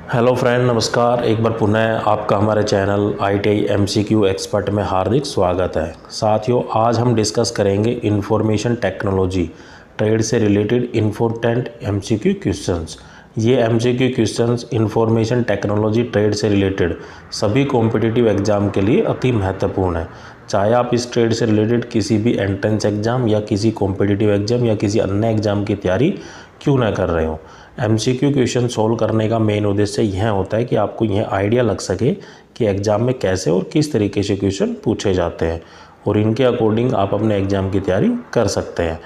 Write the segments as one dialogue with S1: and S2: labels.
S1: Hello friend, नमस्कार। एक बार पुनः आपका हमारे चैनल ITI MCQ एक्सपर्ट में हार्दिक स्वागत है। साथियों, आज हम डिस्कस करेंगे इंफॉर्मेशन टेक्नोलॉजी ट्रेड से रिलेटेड इम्पोर्टेंट MCQ क्वेश्चंस। ये MCQ questions information technology trade से रिलेटेड सभी कॉम्पिटिटिव एग्जाम के लिए अति महत्वपूर्ण है। चाहे आप इस ट्रेड से रिलेटेड किसी भी एंट्रेंस एग्जाम या किसी कॉम्पिटिटिव एग्जाम या किसी अन्य एग्जाम की तैयारी क्यों ना कर रहे हो, MCQ क्वेश्चन सोल्व करने का मेन उद्देश्य यह होता है कि आपको यह आइडिया लग सके कि एग्ज़ाम में कैसे और किस तरीके से क्वेश्चन पूछे जाते हैं और इनके अकॉर्डिंग आप अपने एग्ज़ाम की तैयारी कर सकते हैं।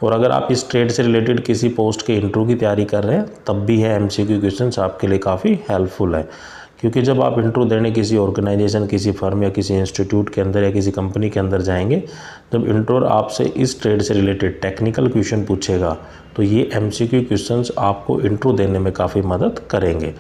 S1: और अगर आप इस ट्रेड से रिलेटेड किसी पोस्ट के इंटरव्यू की तैयारी कर रहे हैं तब भी यह MCQ क्वेश्चन आपके लिए काफ़ी हेल्पफुल है, क्योंकि जब आप इंटरव्यू देने किसी ऑर्गेनाइजेशन, किसी फर्म या किसी इंस्टीट्यूट के अंदर या किसी कंपनी के अंदर जाएंगे, जब इंटरव्यूअर आपसे इस ट्रेड से रिलेटेड टेक्निकल क्वेश्चन पूछेगा तो ये MCQ क्वेश्चंस आपको इंटरव्यू देने में काफ़ी मदद करेंगे।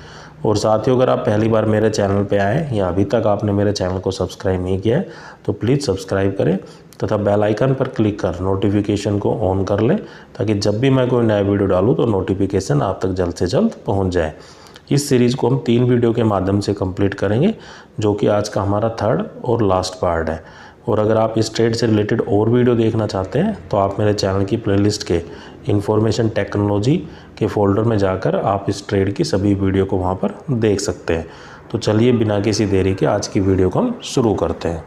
S1: और साथियों, अगर आप पहली बार मेरे चैनल पे आए या अभी तक आपने मेरे चैनल को सब्सक्राइब नहीं किया है तो प्लीज़ सब्सक्राइब करें तथा बेल आइकन पर क्लिक कर नोटिफिकेशन को ऑन कर लें, ताकि जब भी मैं कोई नया वीडियो डालूँ तो नोटिफिकेशन आप तक जल्द से जल्द पहुँच जाए। इस सीरीज़ को हम 3 वीडियो के माध्यम से कंप्लीट करेंगे, जो कि आज का हमारा 3rd और लास्ट पार्ट है। और अगर आप इस ट्रेड से रिलेटेड और वीडियो देखना चाहते हैं तो आप मेरे चैनल की प्लेलिस्ट के इंफॉर्मेशन टेक्नोलॉजी के फोल्डर में जाकर आप इस ट्रेड की सभी वीडियो को वहां पर देख सकते हैं। तो चलिए बिना किसी देरी के आज की वीडियो को हम शुरू करते हैं।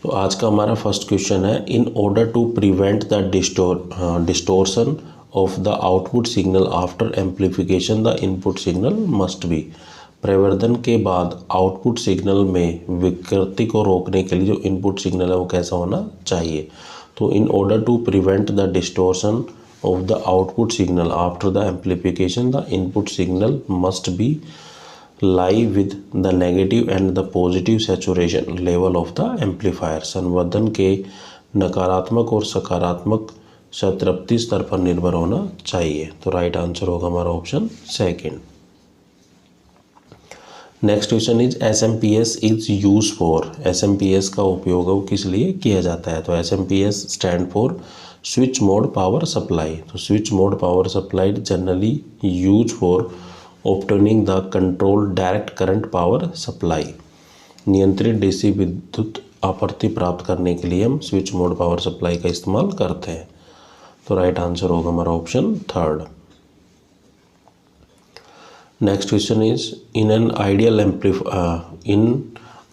S1: तो आज का हमारा फर्स्ट क्वेश्चन है, in order to prevent the distortion of the output signal after amplification the input signal must be. प्रवर्धन के बाद आउटपुट सिग्नल में विकृति को रोकने के लिए जो इनपुट सिग्नल है वो कैसा होना चाहिए। तो in order to prevent the distortion of the output signal after the amplification the input signal must be lie with the negative and the positive saturation level of the amplifier। संवर्धन के नकारात्मक और सकारात्मक संतृप्ति स्तर पर निर्भर होना चाहिए। तो राइट आंसर होगा हमारा option second. Next question is SMPS is use for. SMPS का उपयोग किस लिए किया जाता है। तो SMPS stand for switch mode power supply. तो switch mode power supply generally use for obtaining the control direct current power supply. नियंत्रित DC विद्युत आपूर्ति प्राप्त करने के लिए हम स्विच मोड पावर सप्लाई का इस्तेमाल करते हैं। तो राइट आंसर होगा हमारा option third. Next question is in an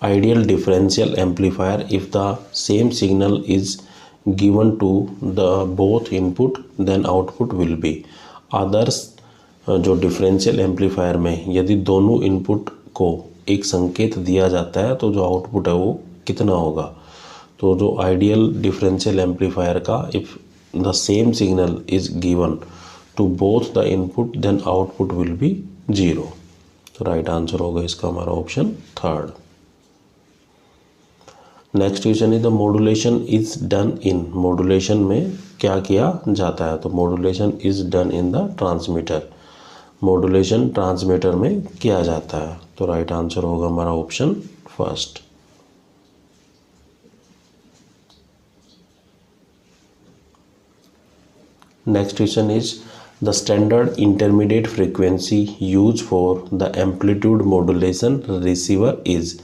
S1: ideal differential amplifier if the same signal is given to the both input then output will be. आदर्श जो डिफरेंशियल एम्पलीफायर में यदि दोनों इनपुट को एक संकेत दिया जाता है तो जो आउटपुट है वो कितना होगा। तो जो आइडियल डिफरेंशियल एम्पलीफायर का if the same signal is given to both the input then output will be 0। तो राइट आंसर होगा इसका हमारा option third. Next question is the modulation is done in. Modulation में क्या किया जाता है। तो modulation is done in the transmitter. Modulation transmitter में किया जाता है। तो राइट आंसर होगा हमारा option first. Next question is the standard intermediate frequency use for the amplitude modulation receiver is.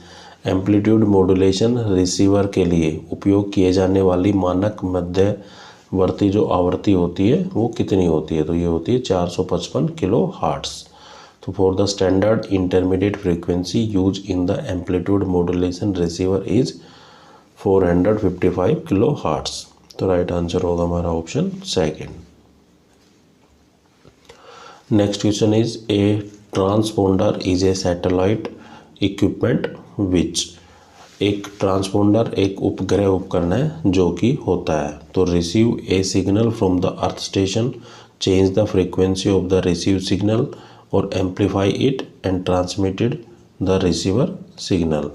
S1: Amplitude modulation receiver के लिए उपयोग किए जाने वाली मानक मध्यवर्ती जो आवृत्ति होती है वो कितनी होती है। तो ये होती है 455 किलो हर्ट्ज। तो for the standard intermediate frequency use in the amplitude modulation receiver is 455 kilo hertz. तो राइट आंसर होगा हमारा option second. Next question is a transponder is a satellite equipment which. एक ट्रांसपोंडर एक उपग्रह उपकरण है जो कि होता है। तो receive a signal from the earth station, change the frequency of the receive signal और amplify it and transmitted the receiver signal.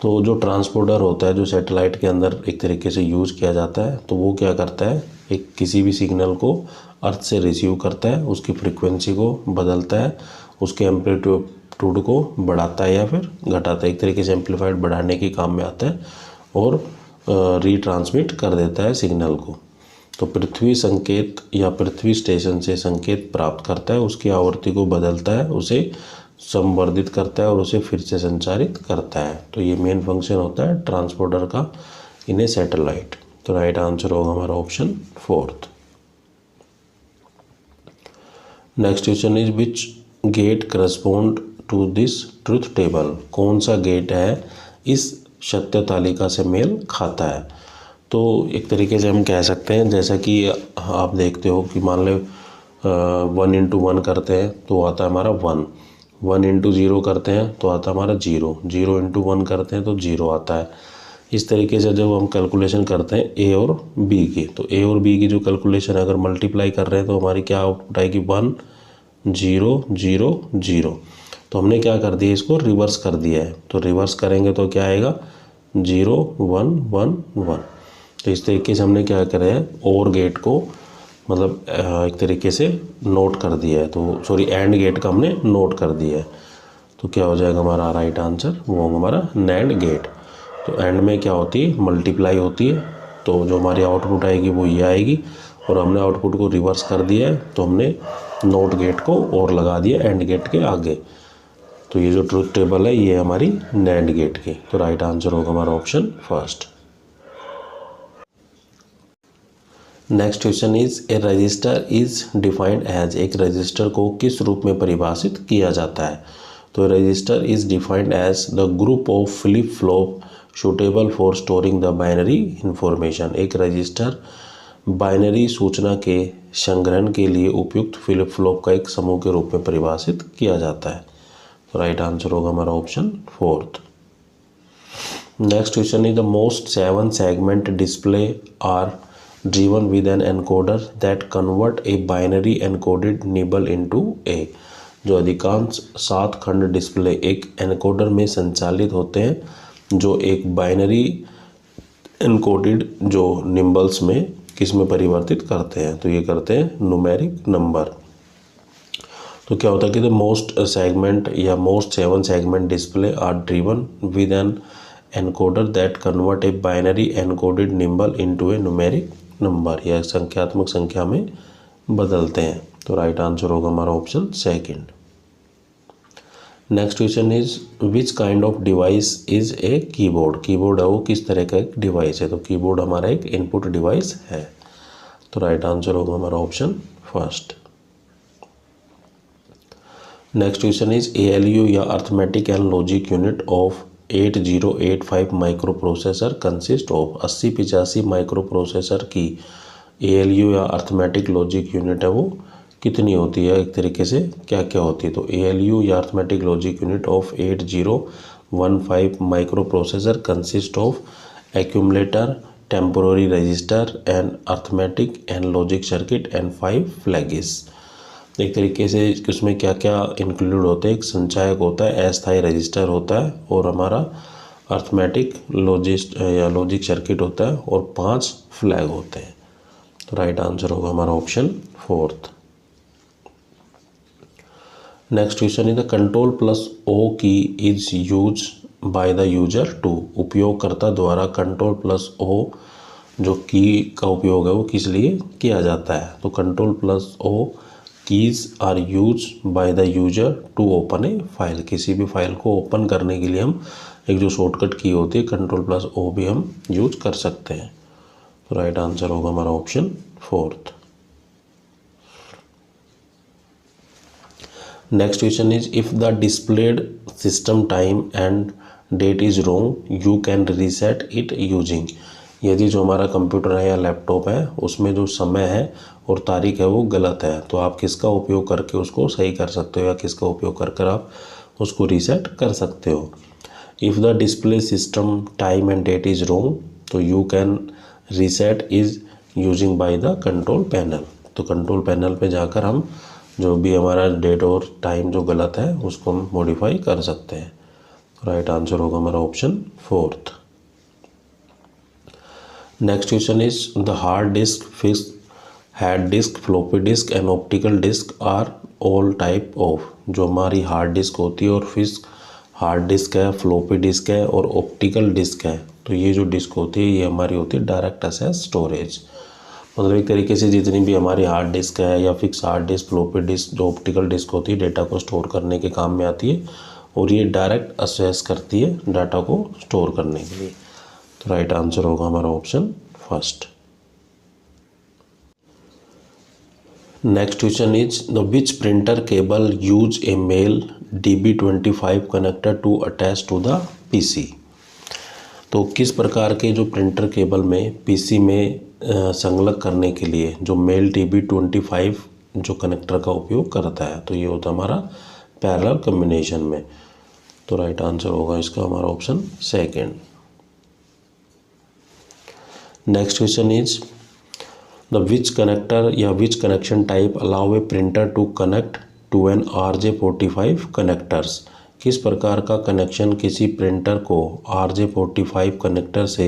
S1: तो जो ट्रांसपोंडर होता है जो सैटेलाइट के अंदर एक तरीके से यूज़ किया जाता है, तो वो क्या करता है, एक किसी भी सिग्नल को अर्थ से रिसीव करता है, उसकी फ्रीक्वेंसी को बदलता है, उसके एम्पलीट्यूड को बढ़ाता है या फिर घटाता है, एक तरीके से एम्पलीफाइड बढ़ाने के काम में आता है और रीट्रांसमिट कर देता है सिग्नल को। तो पृथ्वी संकेत या पृथ्वी स्टेशन से संकेत प्राप्त करता है, उसकी आवृत्ति को बदलता है, उसे संवर्धित करता है और उसे फिर से संचारित करता है। तो ये मेन फंक्शन होता है ट्रांसपोर्टर का इन ए सैटेलाइट। तो राइट आंसर होगा हमारा option 4। Next question is which gate correspond to this truth table. कौन सा गेट है इस सत्य तालिका से मेल खाता है। तो एक तरीके से हम कह सकते हैं, जैसा कि आप देखते हो कि मान लो 1 × 1 करते हैं तो आता है हमारा 1, 1 × 0 करते हैं तो आता है हमारा 0, 0 × 1 करते हैं तो 0 आता है। इस तरीके से जब हम कैलकुलेशन करते हैं ए और बी की, तो ए और बी की जो कैलकुलेशन अगर मल्टीप्लाई कर रहे हैं तो हमारी क्या आउटपुट आएगी 1 0 0 0। तो हमने क्या कर दिया, इसको रिवर्स कर दिया है। तो रिवर्स करेंगे तो क्या आएगा 0 1 1 1। तो इस तरीके से हमने क्या करा है, और गेट को मतलब एक तरीके से नोट कर दिया है। तो सॉरी एंड गेट का हमने नोट कर दिया है। तो क्या हो जाएगा हमारा राइट आंसर, वो होगा हमारा नैंड गेट। तो एंड में क्या होती है, मल्टीप्लाई होती है। तो जो हमारी आउटपुट आएगी वो ये आएगी, और हमने आउटपुट को रिवर्स कर दिया है तो हमने नोट गेट को और लगा दिया एंड गेट के आगे। तो ये जो ट्रुथ टेबल है ये हमारी नैंड गेट की। तो राइट आंसर होगा हमारा option 1। Next question is a register is defined as. एक रजिस्टर को किस रूप में परिभाषित किया जाता है। तो register is defined as the group of flip flop suitable for storing the binary information. एक रजिस्टर बाइनरी सूचना के संग्रहण के लिए उपयुक्त फ्लिप फ्लॉप का एक समूह के रूप में परिभाषित किया जाता है। तो राइट आंसर होगा हमारा option 4। Next question is the most 7 segment display are driven with an encoder that convert a binary encoded nibble into a। जो अधिकांश 7 खंड डिस्प्ले एक एनकोडर में संचालित होते हैं जो एक बाइनरी एनकोडेड जो निम्बल्स में किस में परिवर्तित करते हैं। तो ये करते हैं न्यूमेरिक नंबर। तो क्या होता है कि द मोस्ट सेगमेंट या most 7 segment display are driven with an encoder that convert a binary encoded nibble into a numeric number, या संख्यात्मक संख्या में बदलते हैं। तो राइट आंसर होगा हमारा option 2। Next question is which kind of device is a keyboard. Keyboard है वो किस तरह का एक डिवाइस है। तो कीबोर्ड हमारा एक इनपुट डिवाइस है। तो राइट आंसर होगा हमारा option 1। Next question is ALU या arithmetic and logic unit of 8085 micro processor consist of. 8085 micro processor की ALU या अर्थमेटिक लॉजिक यूनिट है वो कितनी होती है, एक तरीके से क्या क्या होती है। तो ALU या arithmetic logic unit of 8015 micro processor consist of accumulator, temporary register and arithmetic and logic circuit and 5 फ्लैगेस। एक तरीके से इसमें क्या क्या इंक्लूड होते हैं, एक संचायक होता है, अस्थायी रजिस्टर होता है, और हमारा अर्थमेटिक लॉजिक सर्किट होता है, और 5 फ्लैग होते हैं। तो राइट आंसर होगा हमारा option 4। Next question is the control plus O key is use by the user to. उपयोगकर्ता द्वारा कंट्रोल प्लस O जो की का उपयोग है वो किस लिए किया जाता है। तो control plus O keys are use by the user to open a file. किसी भी फाइल को ओपन करने के लिए हम एक जो शॉर्टकट की होती है कंट्रोल प्लस O भी हम यूज कर सकते हैं। तो राइट आंसर होगा हमारा option 4। Next question is if the displayed system time and date is wrong you can reset it using. यदि जो हमारा कंप्यूटर है या लैपटॉप है उसमें जो समय है और तारीख है वो गलत है, तो आप किसका उपयोग करके उसको सही कर सकते हो, या किसका उपयोग कर कर आप उसको रीसेट कर सकते हो। If the display system time and date is wrong तो you can reset is using by the control panel. तो कंट्रोल पैनल पे जाकर हम जो भी हमारा डेट और टाइम जो गलत है उसको हम मॉडिफाई कर सकते हैं। राइट आंसर होगा हमारा option 4। Next question is the hard disk, fixed head disk, floppy disk and optical disk are all type of. जो हमारी हार्ड डिस्क होती है और फिक्स्ड हार्ड डिस्क है, फ्लॉपी डिस्क है और ऑप्टिकल डिस्क है, तो ये जो डिस्क होती है ये हमारी होती है डायरेक्ट एक्सेस स्टोरेज। मतलब एक तरीके से जितनी भी हमारी हार्ड डिस्क है या fix hard disk, floppy disc, जो ऑप्टिकल डिस्क होती है, डेटा को स्टोर करने के काम में आती है और ये डायरेक्ट एक्सेस करती है डाटा को स्टोर करने के लिए। तो राइट आंसर होगा हमारा option first. Next question is the which printer cable use a male DB25 connector to attach to the PC। तो किस प्रकार के जो प्रिंटर केबल में PC में संलग्न करने के लिए जो मेल DB25 जो कनेक्टर का उपयोग करता है, तो ये होता है हमारा पैरेलल कम्बिनेशन में। तो राइट आंसर होगा इसका हमारा option second. Next question is the which connector या which connection type allow a printer to connect to an RJ45 connectors. किस प्रकार का कनेक्शन किसी प्रिंटर को RJ45 कनेक्टर से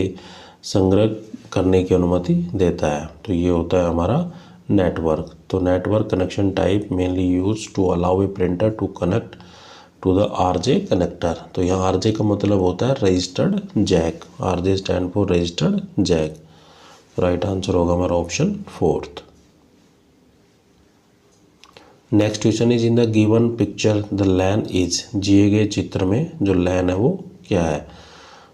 S1: संग्रह करने की अनुमति देता है, तो ये होता है हमारा नेटवर्क। तो network connection type mainly use to allow a printer to connect to the RJ connector. तो यहाँ RJ का मतलब होता है registered jack, RJ stand for registered jack. Right answer होगा हमारा option fourth. Next question is in the given picture the LAN is. दिए गए चित्र में जो लैन है वो क्या है,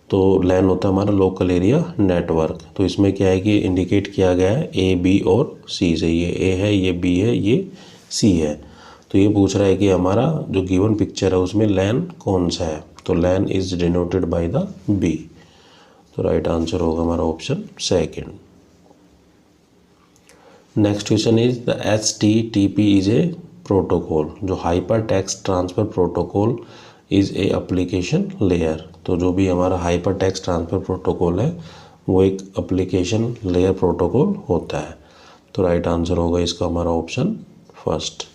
S1: तो लैन होता है हमारा लोकल एरिया नेटवर्क। तो इसमें क्या है कि इंडिकेट किया गया है A, B और C से। ये A है, ये B है, ये C है। तो ये पूछ रहा है कि हमारा जो गिवन पिक्चर है उसमें लैन कौन सा है, तो LAN is denoted by the B। तो राइट आंसर होगा हमारा option second. Next question is the HTTP is a protocol. जो hyper text transfer protocol is a application layer. तो जो भी हमारा हाइपर टेक्स्ट ट्रांसफ़र प्रोटोकॉल है वो एक एप्लीकेशन लेयर प्रोटोकॉल होता है। तो राइट आंसर होगा इसका हमारा option first.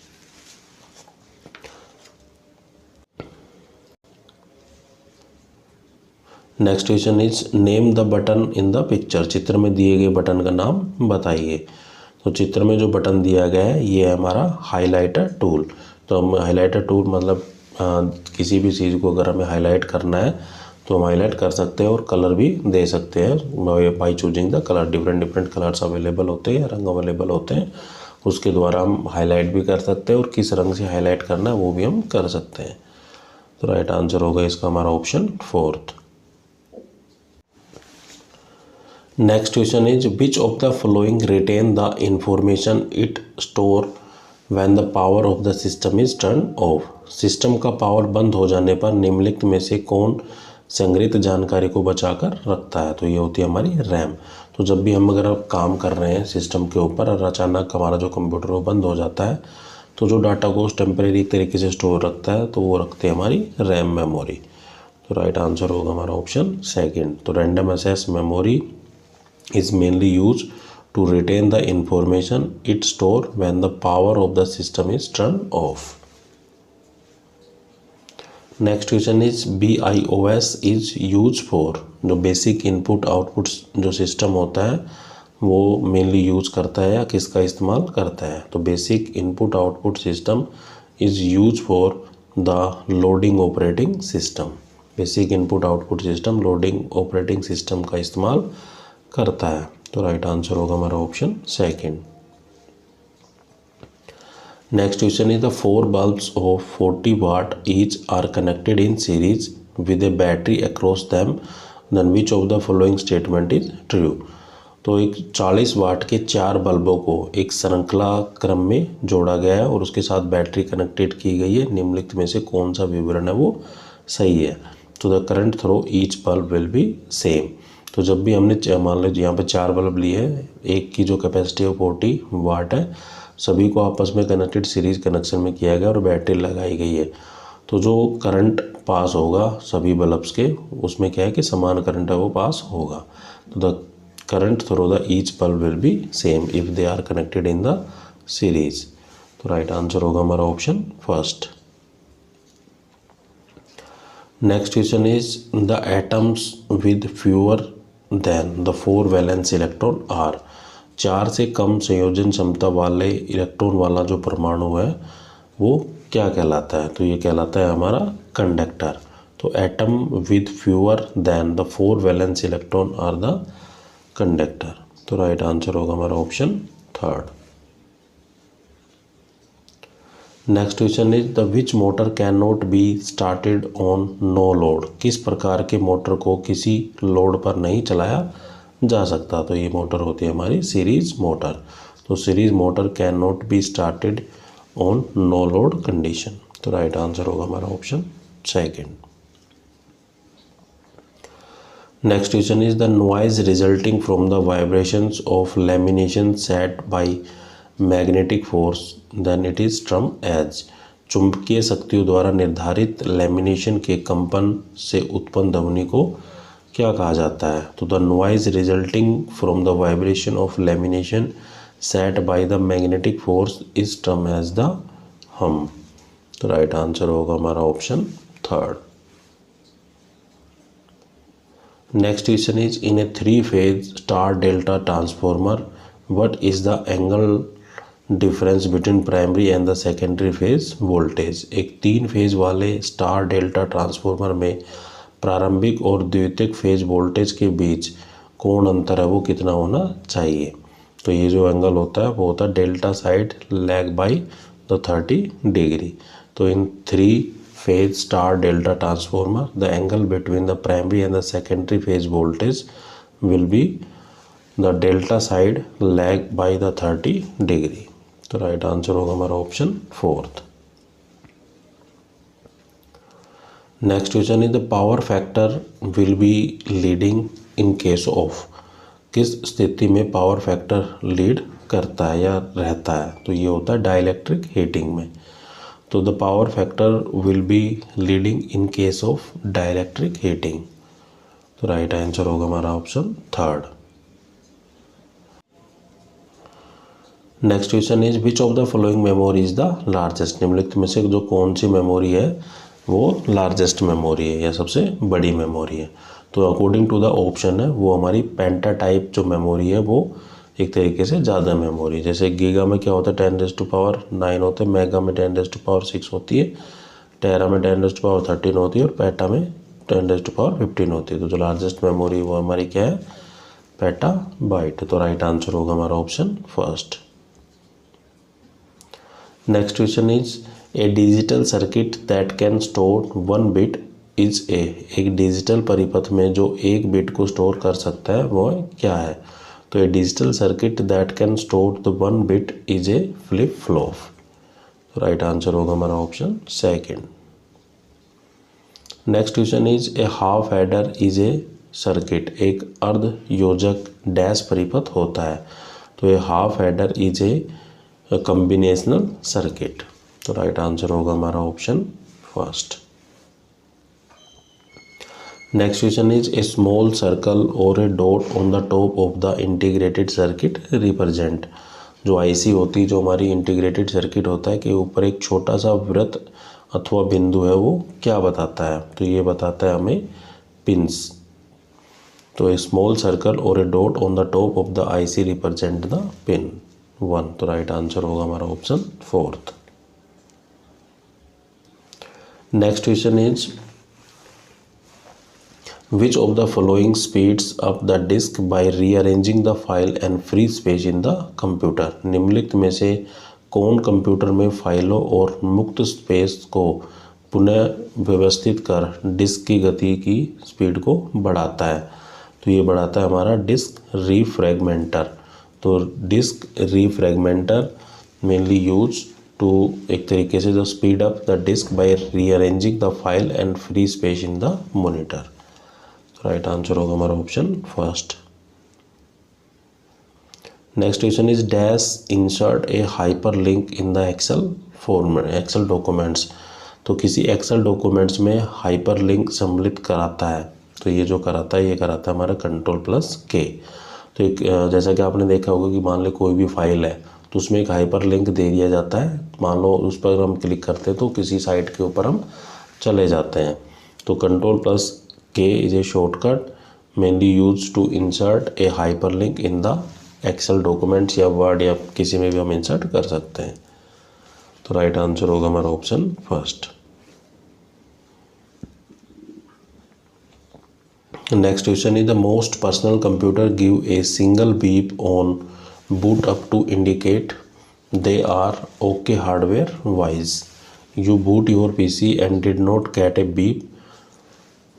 S1: Next question is name the button in the picture. चित्र में दिए गए बटन का नाम बताइए। तो चित्र में जो बटन दिया गया है ये है हमारा हाइलाइटर टूल। तो हम हाइलाइटर टूल मतलब किसी भी चीज़ को अगर हमें हाईलाइट करना है तो हम हाईलाइट कर सकते हैं और कलर भी दे सकते हैं by choosing the colour. Different different colours available होते हैं, रंग अवेलेबल होते हैं, उसके द्वारा हम हाईलाइट भी कर सकते हैं और किस रंग से हाईलाइट करना है वो भी हम कर सकते हैं। तो राइट आंसर होगा इसका हमारा option fourth. Next question is which of the following retain the information it store when the power of the system is turn off. System का पावर बंद हो जाने पर निम्नलिखित में से कौन संग्रहित जानकारी को बचाकर रखता है, तो ये होती है हमारी रैम। तो जब भी हम अगर काम कर रहे हैं सिस्टम के ऊपर और अचानक हमारा जो कंप्यूटर वो बंद हो जाता है तो जो डाटा को टेम्परेरी तरीके से स्टोर रखता है तो वो रखते हैं हमारी रैम मेमोरी। तो राइट आंसर होगा हमारा ऑप्शन सेकेंड। तो random access memory is mainly used to retain the information it store when the power of the system is turned off. Next question is BIOS is used for। जो basic input output जो system होता है वो mainly use करता है या किसका इस्तेमाल करता है, तो basic input output system is use for the loading operating system. Basic input output system loading operating system का इस्तेमाल करता है। तो राइट आंसर होगा हमारा option second. Next question is the 4 bulbs of 40 watt each are connected in series with a battery across them, then which of the following statement is true. तो एक 40 वाट के 4 बल्बों को एक श्रृंखला क्रम में जोड़ा गया है और उसके साथ बैटरी कनेक्टेड की गई है, निम्नलिखित में से कौन सा विवरण है वो सही है। तो the current throw each bulb will be same. तो जब भी हमने मान लीजिए यहाँ पे 4 बल्ब लिए हैं, एक की जो कैपेसिटी है 40 वाट है, सभी को आपस में कनेक्टेड सीरीज कनेक्शन में किया गया और बैटरी लगाई गई है। तो जो करंट पास होगा सभी बल्ब्स के उसमें क्या है कि समान करंट है वो पास होगा। तो the current through the each bulb will be same if they are connected in the series. तो राइट आंसर होगा हमारा option first. Next question is the atoms with fewer than the 4 valence electron are. 4 से कम संयोजन क्षमता वाले electron वाला जो परमाणु है वो क्या कहलाता है, तो ये कहलाता है हमारा कंडक्टर। तो atom with fewer than the 4 valence electron are the conductor. तो राइट आंसर होगा हमारा option third. Next question is the which motor can not be started on no load. किस प्रकार के मोटर को किसी लोड पर नहीं चलाया जा सकता। तो ये मोटर होती है हमारी सीरीज मोटर। तो series motor can not be started on no load condition. तो राइट आंसर होगा हमारा option second. Next question is the noise resulting from the vibrations of lamination set by magnetic force then it is term as. चुंबकीय शक्तियों द्वारा निर्धारित lamination के कंपन से उत्पन्न ध्वनि को क्या कहा जाता है। तो the noise resulting from the vibration of lamination set by the magnetic force is term as the hum. तो राइट आंसर होगा हमारा option third. Next question is in a 3-phase star delta transformer what is the angle difference between primary and the secondary phase voltage. एक 3 phase वाले star delta transformer में प्रारंभिक और द्वितीयक phase voltage के बीच कौन अंतर है वो कितना होना चाहिए। तो ये जो एंगल होता है वो होता है delta side lag by the 30 degree. तो इन 3-phase star delta transformer the angle between the primary and the secondary phase voltage will be the delta side lag by the 30 degree. तो राइट आंसर होगा हमारा option fourth. Next question is the power factor will be leading in case of. किस स्थिति में power factor lead करता है या रहता है। तो ये होता है डाइलेक्ट्रिक हीटिंग में। तो the power factor will be leading in case of dielectric heating. तो राइट आंसर होगा हमारा option third. Next question is which of the following memory is the largest. निम्नलिखित में से जो कौन सी मेमोरी है वो लार्जेस्ट मेमोरी है या सबसे बड़ी मेमोरी है। तो अकॉर्डिंग टू द ऑप्शन है वो हमारी पेंटा टाइप जो मेमोरी है वो एक तरीके से ज़्यादा मेमोरी। जैसे गीगा में क्या होता है 10⁹9 होते हैं, मेगा में 10⁶6 होती है, टेरा में 10⁻13 होती है और पेटा में 10⁻15 होती है। तो जो लार्जेस्ट मेमोरी वो हमारी क्या है पेटा बाइट। तो राइट आंसर होगा हमारा option first. Next question is A digital circuit that can store 1 bit is ए। एक डिजिटल परिपथ में जो 1 बिट को स्टोर कर सकता है वो क्या है। तो a digital circuit that can store the 1 bit is a flip flop. तो राइट आंसर होगा हमारा option second. Next question is a half adder is a circuit. एक अर्ध योजक डैश परिपथ होता है। तो a half adder is a combinational circuit. तो राइट आंसर होगा हमारा option first. Next question is a small circle और a dot on the top of the integrated circuit represent. जो आईसी होती है जो हमारी इंटीग्रेटेड सर्किट होता है कि ऊपर एक छोटा सा वृत्त अथवा बिंदु है वो क्या बताता है। तो ये बताता है हमें पिंस। तो ए स्मॉल सर्कल और a dot on the top of the IC represent the pin 1। तो राइट आंसर होगा हमारा option fourth. Next question is which of the following speeds up the disk by rearranging the file and free space in the computer. निम्नलिखित में से कौन computer में फाइलों और मुक्त स्पेस को पुनः व्यवस्थित कर डिस्क की गति की स्पीड को बढ़ाता है। तो ये बढ़ाता है हमारा डिस्क रीफ्रैगमेंटर। तो disk refragmenter mainly use to एक तरीके से जो speed up the disk by rearranging the file and free space in the monitor. तो राइट आंसर होगा हमारा option first. Next question is dash insert a hyperlink in the Excel format Excel documents. तो किसी Excel documents में hyperlink सम्मिलित कराता है। तो ये जो कराता है ये कराता है हमारा Ctrl+K। तो एक जैसा कि आपने देखा होगा कि मान लो कोई भी फाइल है तो उसमें एक हाइपर लिंक दे दिया जाता है। मान लो उस पर हम क्लिक करते हैं तो किसी साइट के ऊपर हम चले जाते हैं। तो Ctrl+K is a shortcut mainly use to insert a hyperlink in the Excel documents या वर्ड या किसी में भी हम इंसर्ट कर सकते हैं। तो राइट आंसर होगा हमारा option first. Next question is the most personal computer give a single beep on boot up to indicate they are okay hardware wise. You boot your PC and did not get a beep.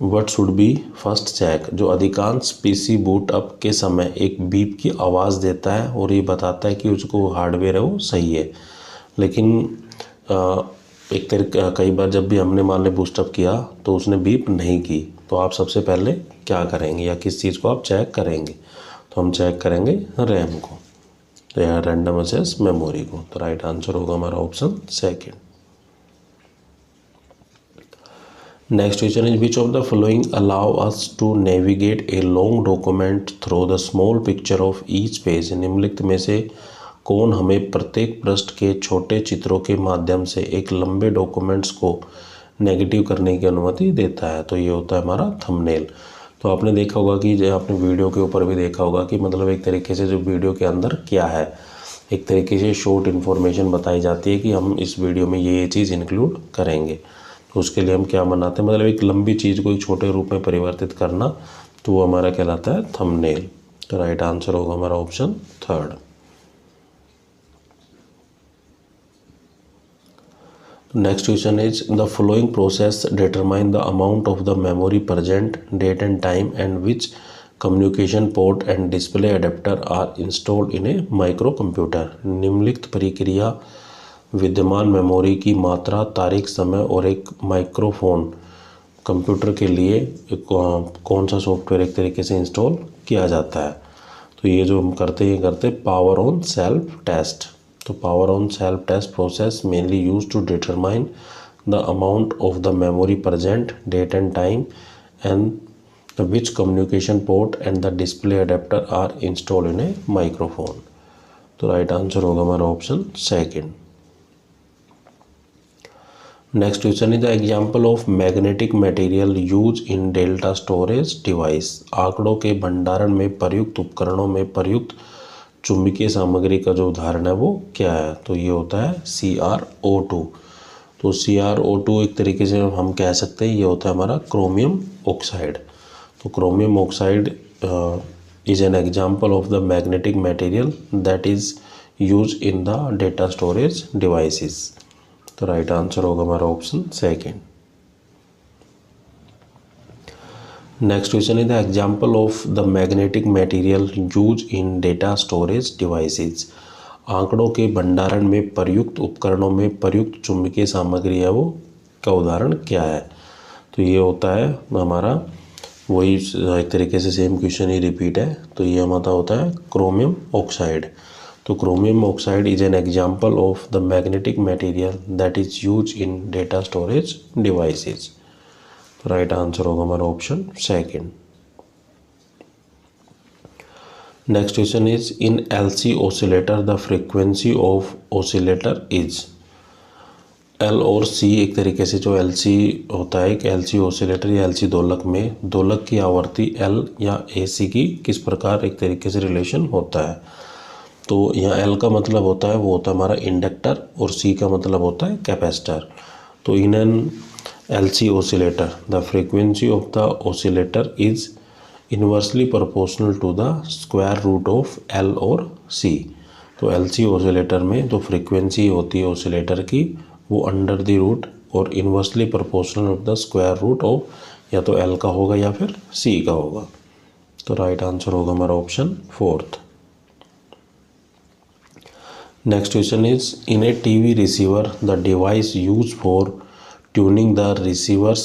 S1: What should be first check? जो अधिकांश PC boot up के समय एक beep की आवाज़ देता है और ये बताता है कि उसको हार्डवेयर है वो सही है, लेकिन एक तरीके कई बार जब भी हमने मान ली बूस्टअप किया तो उसने बीप नहीं की, तो आप सबसे पहले क्या करेंगे या किस चीज़ को आप चेक करेंगे? तो हम चेक करेंगे रैम को, तो यहाँ रैंडम एक्सेस मेमोरी को। तो राइट आंसर होगा हमारा option second. Next question is which of the following allow us to navigate a long document through the small picture of each page. निम्नलिखित में से कौन हमें प्रत्येक पृष्ठ के छोटे चित्रों के माध्यम से एक लंबे डॉक्यूमेंट्स को नेगेटिव करने की अनुमति देता है? तो ये होता है हमारा थंबनेल। तो आपने देखा होगा कि जो आपने वीडियो के ऊपर भी देखा होगा कि मतलब एक तरीके से जो वीडियो के अंदर क्या है, एक तरीके से शॉर्ट इन्फॉर्मेशन बताई जाती है कि हम इस वीडियो में ये चीज़ इंक्लूड करेंगे। तो उसके लिए हम क्या बनाते हैं, मतलब एक लंबी चीज़ को एक छोटे रूप में परिवर्तित करना, तो वो हमारा कहलाता है थंबनेल। तो राइट आंसर होगा हमारा option third. Next question is the following process determine the amount of the memory present, date and time and which communication port and display adapter are installed in a microcomputer. निम्नलिखित प्रक्रिया विद्यमान memory की मात्रा, तारीख, समय और एक microphone computer के लिए कौन सा सॉफ्टवेयर एक तरीके से इंस्टॉल किया जाता है? तो ये जो हम करते पावर ऑन सेल्फ टेस्ट। तो power on self test process mainly use to determine the amount of the memory present, date and time and which communication port and the display adapter are install in a microphone. तो right answer होगा हमारा option second. Next question is the example of magnetic material use in delta storage device. आंकड़ों के भंडारण में प्रयुक्त उपकरणों में प्रयुक्त चुंबकीय सामग्री का जो उदाहरण है वो क्या है? तो ये होता है CrO2। तो CrO2 एक तरीके से हम कह सकते हैं ये होता है हमारा क्रोमियम ऑक्साइड। तो chromium oxide is an example of the magnetic material that is use in the data storage devices. तो राइट आंसर होगा हमारा option second. Next question is the example of the magnetic material use in data storage devices. आंकड़ों के भंडारण में प्रयुक्त उपकरणों में प्रयुक्त चुंबकीय सामग्री है वो का उदाहरण क्या है? तो ये होता है हमारा वही एक तरीके से सेम क्वेश्चन ही रिपीट है। तो ये हमारा होता है क्रोमियम ऑक्साइड। तो chromium oxide is an example of the magnetic material that is use in data storage devices. Right answer होगा हमारा option second. Next question is in LC oscillator the frequency of oscillator is. L और C एक तरीके से जो LC होता है एक LC ऑसिलेटर या LC दोलक में दोलक की आवृत्ति L या AC की किस प्रकार एक तरीके से रिलेशन होता है? तो यहाँ L का मतलब होता है वो होता है हमारा इंडक्टर और C का मतलब होता है कैपेसिटर। तो in an LC oscillator the frequency of the oscillator is inversely proportional to the square root of L और C। तो LC oscillator में जो फ्रीक्वेंसी होती है oscillator की वो अंडर द रूट और inversely proportional of the square root of या तो L का होगा या फिर C का होगा। तो राइट आंसर होगा हमारा option fourth. Next question is in a TV receiver the device use for tuning the receivers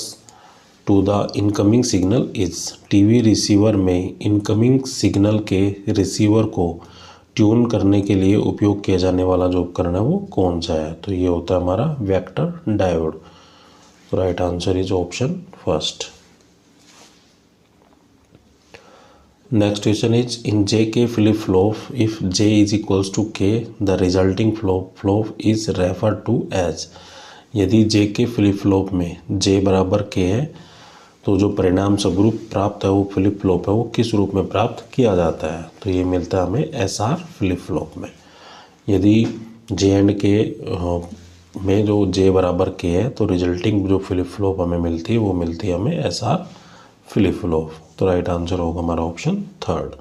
S1: to the incoming signal is. TV receiver में इनकमिंग सिग्नल के रिसीवर को ट्यून करने के लिए उपयोग किया जाने वाला जो उपकरण है वो कौन सा है? तो ये होता है हमारा वेक्टर डायोड। तो right answer is option first. Next question is in JK flip flop if J is equals to K the resulting flop is refer to as. यदि JK फ्लिप फ्लॉप में J बराबर K है तो जो परिणाम स्वरूप प्राप्त है वो फ्लिप फ्लॉप है वो किस रूप में प्राप्त किया जाता है? तो ये मिलता है हमें SR फ्लिप फ्लॉप में। यदि J एंड K में जो J बराबर K है तो रिजल्टिंग जो फ्लिप फ्लॉप हमें मिलती है वो मिलती है हमें SR फ्लिप फ्लॉप। तो राइट आंसर होगा हमारा option third.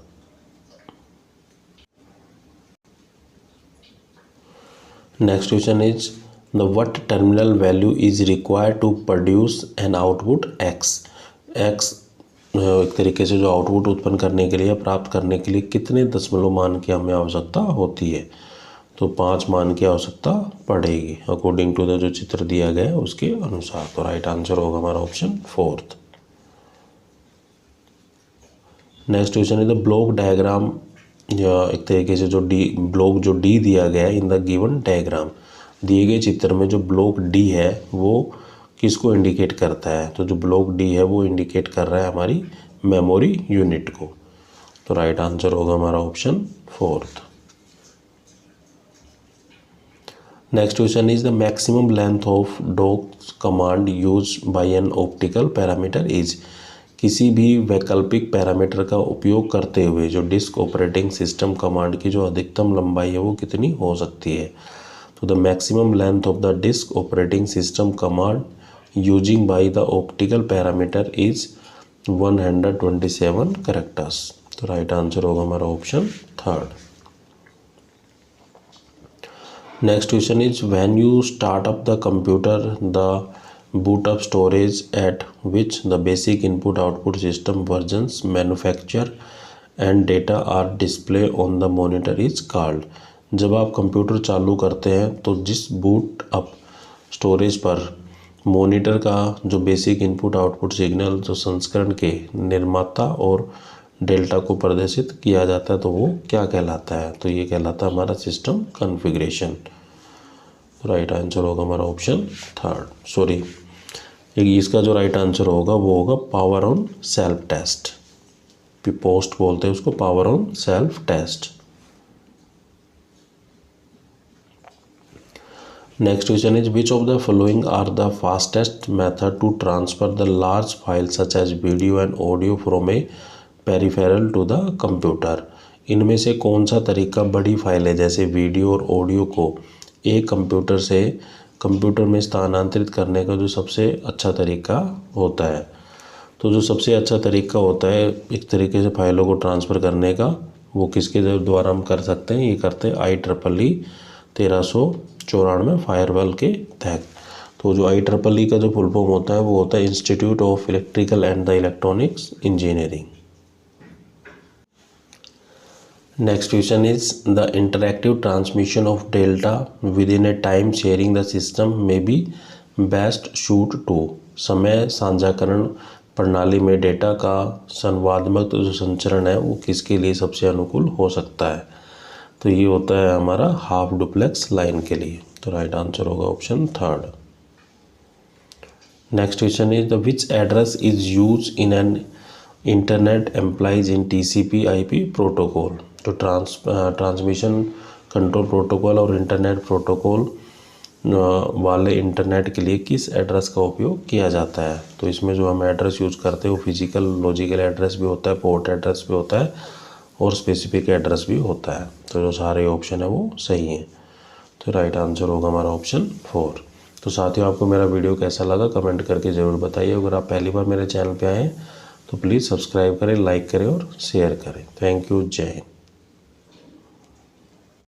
S1: Next question is the what terminal value is required to produce an output X. X एक तरीके से जो आउटपुट उत्पन्न करने के लिए, प्राप्त करने के लिए कितने दशमलव मान की हमें आवश्यकता होती है। तो 5 मान की आवश्यकता पड़ेगी अकॉर्डिंग टू द जो चित्र दिया गया है उसके अनुसार। तो राइट आंसर होगा हमारा option fourth. Next question is the block diagram, या एक तरीके से जो ब्लॉक जो डी दिया गया है इन द गिवन डायग्राम, दिए गए चित्र में जो ब्लॉक डी है वो किसको इंडिकेट करता है। तो जो ब्लॉक डी है वो इंडिकेट कर रहा है हमारी मेमोरी यूनिट को। तो राइट आंसर होगा हमारा option fourth. Next question is the maximum length of docs command use by an optical parameter is. किसी भी वैकल्पिक पैरामीटर का उपयोग करते हुए जो डिस्क ऑपरेटिंग सिस्टम कमांड की जो अधिकतम लंबाई है वो कितनी हो सकती है। तो the maximum length of the disk operating system command using by the optical parameter is 127 characters. तो राइट आंसर होगा हमारा option third. Next question is when you start up the computer the boot up storage at which the basic input output system versions manufacture and data are displayed on the monitor is called। जब आप computer चालू करते हैं तो जिस boot up storage पर monitor का जो बेसिक इनपुट आउटपुट सिग्नल जो संस्करण के निर्माता और डेल्टा को प्रदर्शित किया जाता है तो वो क्या कहलाता है। तो ये कहलाता है हमारा सिस्टम कॉन्फ़िगरेशन। राइट आंसर होगा हमारा ऑप्शन थर्ड। सॉरी, इसका जो राइट आंसर होगा वो होगा power on self test. POST बोलते हैं उसको, power on self test. Next question is which of the following are the fastest method to transfer the large file such as video and audio from a peripheral to the computer. इनमें से कौन सा तरीका बड़ी फाइलें जैसे video और audio को एक कंप्यूटर से कंप्यूटर में स्थानांतरित करने का जो सबसे अच्छा तरीका होता है। तो जो सबसे अच्छा तरीका होता है एक तरीके से फाइलों को ट्रांसफ़र करने का, वो किसके द्वारा हम कर सकते हैं। ये करते हैं IEEE 1394 फायरवॉल के तहत। तो जो IEEE का जो फुल फॉर्म होता है वो होता है institute of electrical and the electronics engineering. Next question is the interactive transmission of data within a time sharing the system may be best suited to। समय साझाकरण प्रणाली में डेटा का संवादात्मक जो संचरण है वो किसके लिए सबसे अनुकूल हो सकता है। तो ये होता है हमारा हाफ डुप्लेक्स लाइन के लिए। तो राइट आंसर होगा option third. Next question is the which address is use in an internet employs in TCP/IP protocol. तो ट्रांसमिशन कंट्रोल प्रोटोकॉल और इंटरनेट प्रोटोकॉल वाले इंटरनेट के लिए किस एड्रेस का उपयोग किया जाता है। तो इसमें जो हम एड्रेस यूज़ करते हैं वो फिजिकल लॉजिकल एड्रेस भी होता है, पोर्ट एड्रेस भी होता है और स्पेसिफिक एड्रेस भी होता है। तो जो सारे ऑप्शन है वो सही हैं। तो राइट आंसर होगा हमारा ऑप्शन 4। तो साथियों आपको मेरा वीडियो कैसा लगा कमेंट करके ज़रूर बताइए। अगर आप पहली बार मेरे चैनल पर आए तो प्लीज़ सब्सक्राइब करें, लाइक करें और शेयर करें। Thank you. जय हिंद।